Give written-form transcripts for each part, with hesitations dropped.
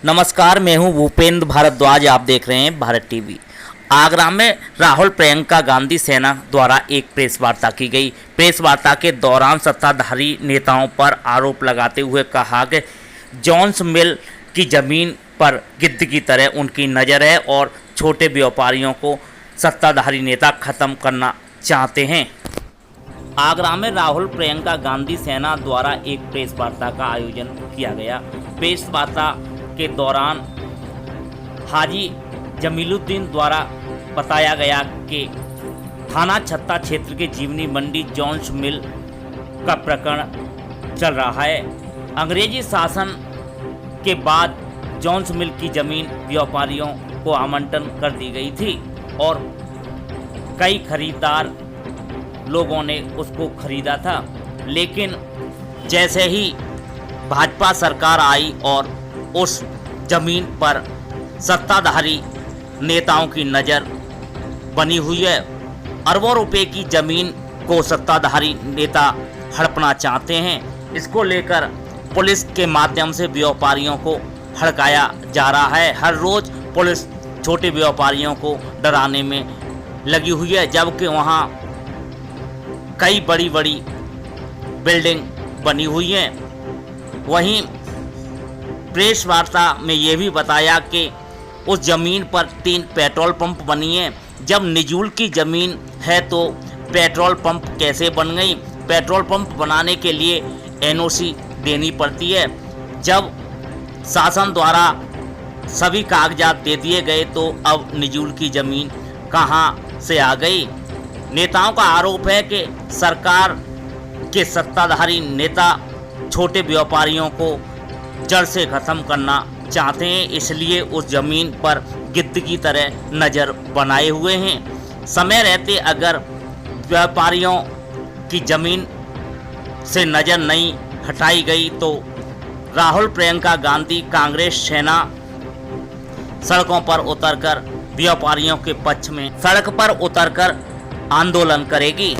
नमस्कार, मैं हूं भूपेंद्र भारद्वाज। आप देख रहे हैं भारत टीवी। आगरा में राहुल प्रियंका गांधी सेना द्वारा एक प्रेस वार्ता की गई। प्रेस वार्ता के दौरान सत्ताधारी नेताओं पर आरोप लगाते हुए कहा कि जॉन्स मिल की ज़मीन पर गिद्ध की तरह उनकी नज़र है और छोटे व्यापारियों को सत्ताधारी नेता ख़त्म करना चाहते हैं। आगरा में राहुल प्रियंका गांधी सेना द्वारा एक प्रेस वार्ता का आयोजन किया गया। प्रेस वार्ता के दौरान हाजी जमीलुद्दीन द्वारा बताया गया कि थाना छत्ता क्षेत्र के जीवनी मंडी जॉन्स मिल का प्रकरण चल रहा है। अंग्रेजी शासन के बाद जॉन्स मिल की ज़मीन व्यापारियों को आवंटन कर दी गई थी और कई खरीदार लोगों ने उसको खरीदा था, लेकिन जैसे ही भाजपा सरकार आई और उस जमीन पर सत्ताधारी नेताओं की नज़र बनी हुई है। अरबों रुपए की ज़मीन को सत्ताधारी नेता हड़पना चाहते हैं। इसको लेकर पुलिस के माध्यम से व्यापारियों को हड़काया जा रहा है। हर रोज़ पुलिस छोटे व्यापारियों को डराने में लगी हुई है, जबकि वहाँ कई बड़ी बड़ी बिल्डिंग बनी हुई हैं। वहीं प्रेस वार्ता में ये भी बताया कि उस ज़मीन पर 3 पेट्रोल पंप बनी हैं। जब निजूल की ज़मीन है तो पेट्रोल पंप कैसे बन गई? पेट्रोल पंप बनाने के लिए एनओसी देनी पड़ती है। जब शासन द्वारा सभी कागजात दे दिए गए तो अब निजूल की ज़मीन कहाँ से आ गई? नेताओं का आरोप है कि सरकार के सत्ताधारी नेता छोटे व्यापारियों को जड़ से ख़त्म करना चाहते हैं, इसलिए उस ज़मीन पर गिद्ध की तरह नज़र बनाए हुए हैं। समय रहते अगर व्यापारियों की ज़मीन से नज़र नहीं हटाई गई तो राहुल प्रियंका गांधी कांग्रेस सेना सड़कों पर उतरकर व्यापारियों के पक्ष में सड़क पर उतरकर आंदोलन करेगी।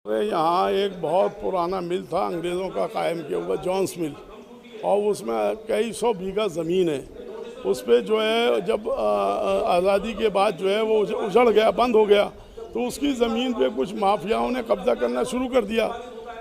यहाँ एक बहुत पुराना मिल था, अंग्रेज़ों का कायम किया हुआ जॉन्स मिल, और उसमें कई सौ बीघा ज़मीन है। उस पर जो है जब आज़ादी के बाद जो है वो उजड़ गया, बंद हो गया, तो उसकी ज़मीन पे कुछ माफियाओं ने कब्ज़ा करना शुरू कर दिया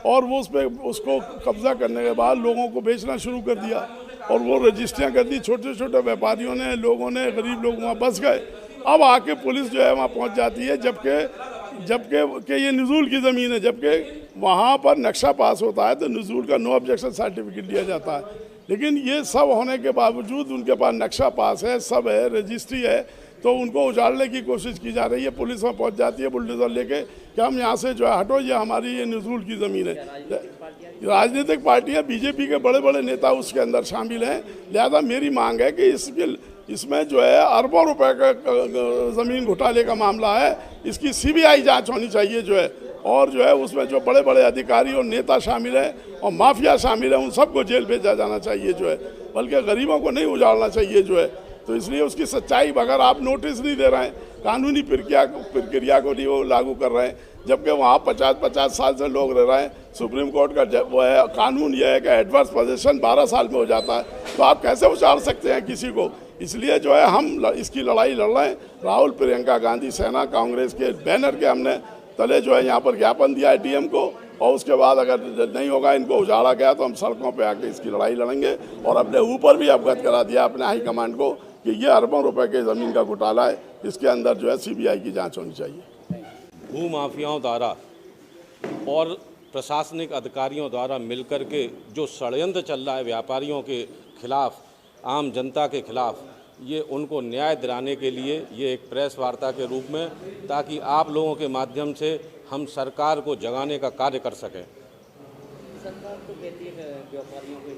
और वो उस पर उसको कब्ज़ा करने के बाद लोगों को बेचना शुरू कर दिया और वो रजिस्ट्रियाँ कर दी। छोटे छोटे व्यापारियों ने, लोगों ने, गरीब लोग वहाँ बस गए। अब आके पुलिस जो है वहाँ पहुँच जाती है, जबकि ये नज़ूल की ज़मीन है, जबकि वहाँ पर नक्शा पास होता है तो नज़ूल का नो ऑब्जेक्शन सर्टिफिकेट दिया जाता है। लेकिन ये सब होने के बावजूद उनके पास नक्शा पास है, सब है, रजिस्ट्री है, तो उनको उजाड़ने की कोशिश की जा रही है। पुलिस वहाँ पहुँच जाती है बुलडोज़र लेके कि हम यहाँ से जो है हटो, ये हमारी ये नज़ूल की ज़मीन है। राजनीतिक पार्टियाँ, बीजेपी के बड़े बड़े नेता उसके अंदर शामिल हैं। लिहाजा मेरी मांग है कि इसमें जो है अरबों रुपए का ज़मीन घोटाले का मामला है, इसकी सीबीआई जांच होनी चाहिए जो है, और जो है उसमें जो बड़े बड़े अधिकारी और नेता शामिल हैं और माफिया शामिल हैं उन सबको जेल भेजा जाना चाहिए जो है, बल्कि गरीबों को नहीं उजाड़ना चाहिए जो है। तो इसलिए उसकी सच्चाई, अगर आप नोटिस नहीं दे रहे हैं, कानूनी प्रक्रिया को नहीं वो लागू कर रहे हैं, जबकि वहाँ 50-50 साल से लोग रह रहे हैं। सुप्रीम कोर्ट का वो है कानून, यह है कि एडवर्स पोजीशन 12 साल में हो जाता है, तो आप कैसे उछाल सकते हैं किसी को? इसलिए जो है हम इसकी लड़ाई लड़ रहे हैं। राहुल प्रियंका गांधी सेना कांग्रेस के बैनर के हमने तले जो है यहाँ पर ज्ञापन दिया है डीएम को, और उसके बाद अगर नहीं होगा, इनको उजाड़ा गया, तो हम सड़कों पे आके इसकी लड़ाई लड़ेंगे। और अपने ऊपर भी अवगत करा दिया अपने हाई कमांड को कि ये अरबों रुपए के ज़मीन का घोटाला है, इसके अंदर जो है सीबीआई की जांच होनी चाहिए। भू माफियाओं द्वारा और प्रशासनिक अधिकारियों द्वारा मिलकर के जो षड्यंत्र चल रहा है व्यापारियों के खिलाफ, आम जनता के खिलाफ, ये उनको न्याय दिलाने के लिए ये एक प्रेस वार्ता के रूप में, ताकि आप लोगों के माध्यम से हम सरकार को जगाने का कार्य कर सकें। सरकार तो कहती है व्यापारियों के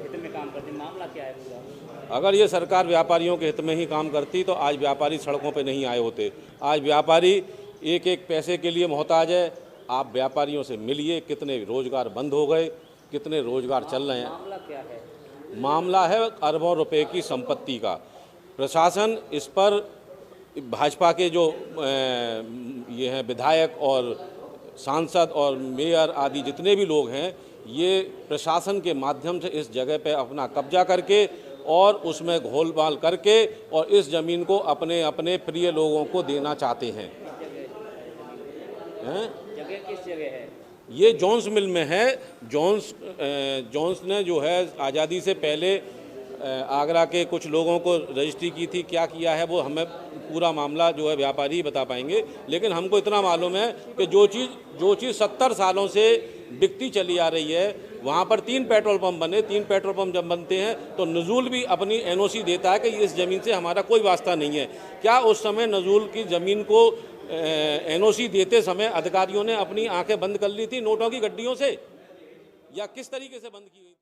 हित में काम करती, मामला क्या है पूरा? अगर ये सरकार व्यापारियों के हित में ही काम करती तो आज व्यापारी सड़कों पे नहीं आए होते। आज व्यापारी एक एक पैसे के लिए मोहताज है। आप व्यापारियों से मिलिए, कितने रोजगार बंद हो गए, कितने रोजगार चल रहे हैं। मामला क्या है? मामला है अरबों रुपए की संपत्ति का। प्रशासन इस पर, भाजपा के जो ये हैं विधायक और सांसद और मेयर आदि जितने भी लोग हैं, ये प्रशासन के माध्यम से इस जगह पे अपना कब्जा करके और उसमें घोलमाल करके और इस ज़मीन को अपने अपने प्रिय लोगों को देना चाहते हैं। जगह किस जगह है? ये जॉन्स मिल में है। जॉन्स ने जो है आज़ादी से पहले आगरा के कुछ लोगों को रजिस्ट्री की थी। क्या किया है वो हमें पूरा मामला जो है व्यापारी ही बता पाएंगे, लेकिन हमको इतना मालूम है कि जो चीज़ 70 सालों से बिकती चली आ रही है, वहाँ पर 3 पेट्रोल पंप बने। 3 पेट्रोल पंप जब बनते हैं तो नज़ूल भी अपनी एनओसी देता है कि इस ज़मीन से हमारा कोई वास्ता नहीं है। क्या उस समय नज़ूल की ज़मीन को एनओसी देते समय अधिकारियों ने अपनी आंखें बंद कर ली थी नोटों की गड्डियों से, या किस तरीके से बंद की गई?